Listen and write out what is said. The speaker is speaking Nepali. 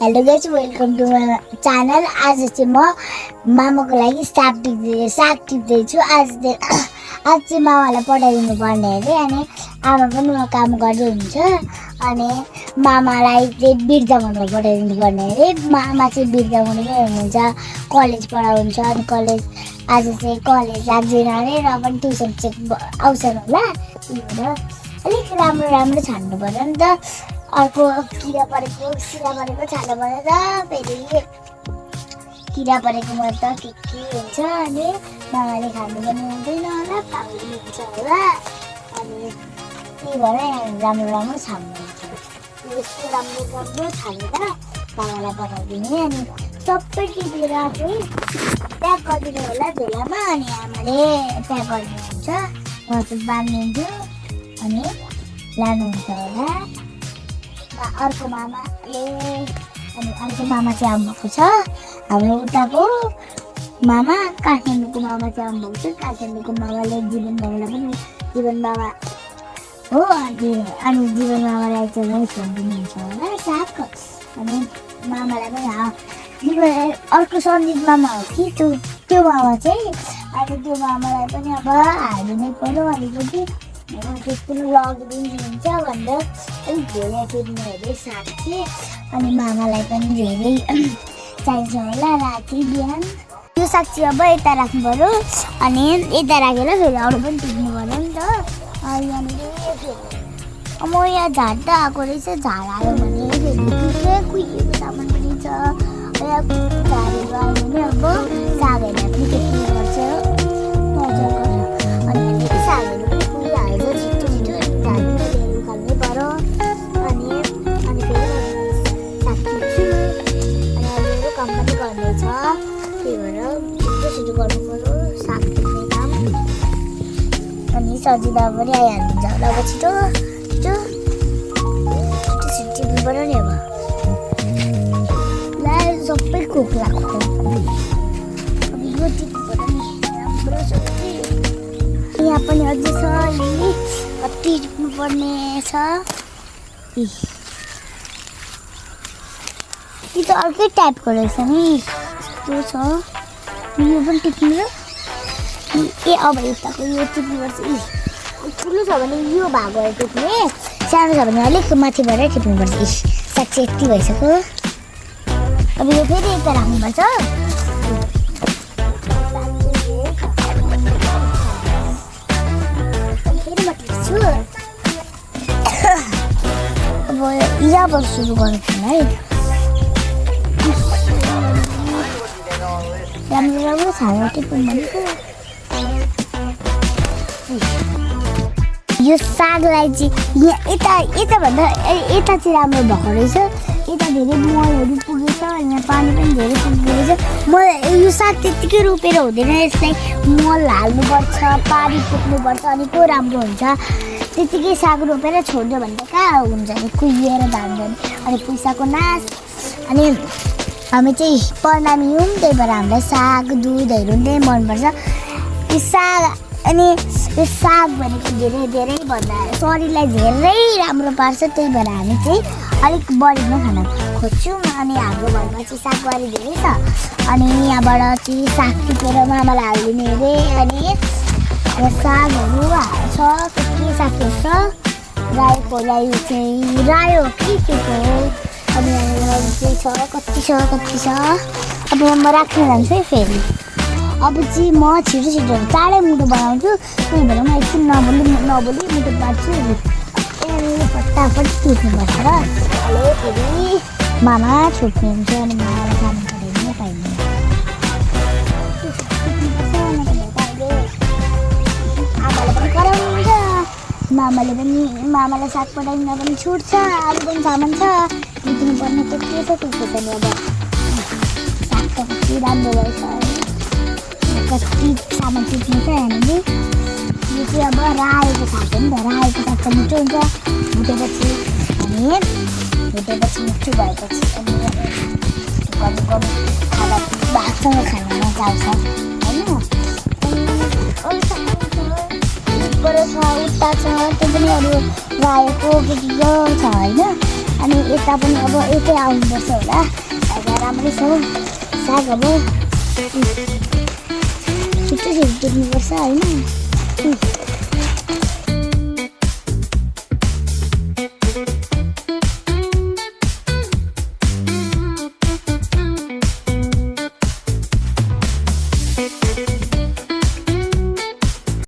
Hello guys, welcome to my channel. आज चाहिँ म मामाको लागि साग टिप्दैछु। आज चाहिँ मामालाई पठाइदिनु पर्ने अरे, अनि आमा पनि म काम गर्दै हुन्छ। अनि मामालाई चाहिँ बिर्जामुनमा पठाइदिनु पर्ने अरे। मामा चाहिँ बिर्जामुनमै हुनुहुन्छ, कलेज पढाउनुहुन्छ। अनि आज चाहिँ कलेज लाग्दैन अरे, र पनि ट्युसन चाहिँ आउँछन् होला। त्यही भएर अलिक राम्रो छान्नु पर्यो नि त। अर्को किरा परेको छान्नु पर्यो त। फेरि किरा परेकोमा त के हुन्छ, अनि मामाले खानु पनि हुँदैन होला, पाउनु हुन्छ होला। अनि त्यही भएर राम्रो छान्नु हुन्छ। यस्तो राम्रो छानेर मामालाई पठाइदिने। अनि सबै टिपेर चाहिँ प्याक गरिदिनु होला झोलामा। अनि आमाले प्याक गरिदिनुहुन्छ, म चाहिँ बाँधिदिन्छु अनि लानुहुन्छ होला। अर्को मामा चाहिँ आउनुभएको छ। हाम्रो उताको मामा, काठमाडौँको मामा चाहिँ आउनुभएको छ। काठमाडौँको मामाले जीवन मामा हो। अनि जीवन मामालाई चाहिँ दिनुहुन्छ होला साग। अनि मामालाई पनि अर्को सन्जित मामा हो कि त्यो मामा चाहिँ। अनि त्यो मामालाई पनि अब हालिदिनै पर्यो अलिकति, त्यसको लगिदिनुहुन्छ भनेर अलिक धेरै टिप्नु अरे साग चाहिँ। अनि मामालाई पनि धेरै चाहिन्छ होला राति बिहान। यो साग चाहिँ अब यता राख्नु पऱ्यो, अनि यता राखेर फेरि अरू पनि टिप्नु पऱ्यो नि त। यहाँनिर फेरि म यहाँ झार्द आएको रहेछ, झार आयो भने फेरि कुहिएको सामान पनि छ। झारेर आयो भने अब सागहरूलाई पनि टिप्नु पर्छ मजाको। अनि सागहरू पनि कुहिहाल्छ छिटो झार्नु उखाल्नै पर्यो। अनि फेरि साग टिप्छु। अनि अरू काम पनि गर्दैछ, त्यही भएर छिटो गर्नु पर्यो साग टिप्ने काम। अनि सजिलो पनि आइहाल्नुहुन्छ होला। अब छिटो टिप्नु पर्यो नि। अब ला सबै खोक्लाको अब यो टिप्नु पर्यो नि राम्रोसँगले। यहाँ पनि अझै छ, यी कति टिप्नु पर्ने छ। यो त अर्कै टाइपको रहेछ नि, यस्तो छ। यो पनि टिप्नु अब यताको यो टिप्नुपर्छ। ठुलो छ भने यो भागबाट टिप्ने, सानो छ भने अलिक माथिबाटै टिप्नुपर्छ। साग चाहिँ यति भइसक्यो। अब यो फेरि यता राख्नुपर्छ। फेरि म टिप्छु। अब यहाँबाट सुरु गर्नुपर्छ है। राम्रो छानेर टिप्नु भनेको। यो सागलाई चाहिँ यताभन्दा यता चाहिँ राम्रो भएको रहेछ। यता धेरै मलहरू पुगेछ, यहाँ पानी पनि धेरै पुगेको रहेछ। यो साग त्यत्तिकै रोपेर हुँदैन, यसलाई मल हाल्नुपर्छ, पानी पुग्नुपर्छ, अनि को राम्रो हुन्छ। त्यत्तिकै साग रोपेर छोड्यो भने त कहाँ हुन्छ नि, कुहिएर जान्छ नि, अनि पैसाको नाश। अनि हामी चाहिँ प्रणामी हौँ, त्यही भएर हामीलाई साग दुधहरू नै मनपर्छ। यो साग अनि यो साग भनेको धेरै भन्दा शरीरलाई धेरै राम्रो पार्छ। त्यही भएर हामी चाहिँ अलिक बढीमा खान खोज्छौँ। अनि हाम्रो घरमा चाहिँ सागबारी धेरै छ। अनि यहाँबाट चाहिँ साग टिपेर मामालाई हालिदिने अरे। अनि यहाँ सागहरू छ, के सागहरू छ, रायोकोलाई चाहिँ रायो कि के हो। अनि यहाँनिर चाहिँ छ, कति छ। अब म राख्न जान्छु है फेरि। अब चाहिँ म छिटो चाँडै मुटु बनाउँछु, त्यही भएर म एकछिन नबोली मुटु पार्छु। यहाँनिर फटाफट टिप्नुपर्छ र अहिले फेरि मामा छुट्ने हुन्छ। अनि मामालाई खानु पऱ्यो भने पाइँदैन। आमाले पनि कराउनुहुन्छ, मामालाई साग पठाइदिँदा पनि छुट छ। अरू पनि सामान छ टिप्नु पर्ने, त के छ त्यसको पनि। अब साग त कति राम्रो भएछ, कति सामान टिप्नु छ हामीले। यो चाहिँ अब रायोको साग हो नि त, रायोको साग त मिठो हुन्छ। भुटेपछि मिठो भएपछि अनि गर्नु खाँदा भातसँग खान मजा आउँछ होइन। अरू सागहरू छ, उता छ, त्यो पनि अरू रायोको के छ होइन। अनि यता पनि अब यतै आउनुपर्छ होला जग्गा राम्रै छ साग अब छिटो छिटो टिप्नुपर्छ होइन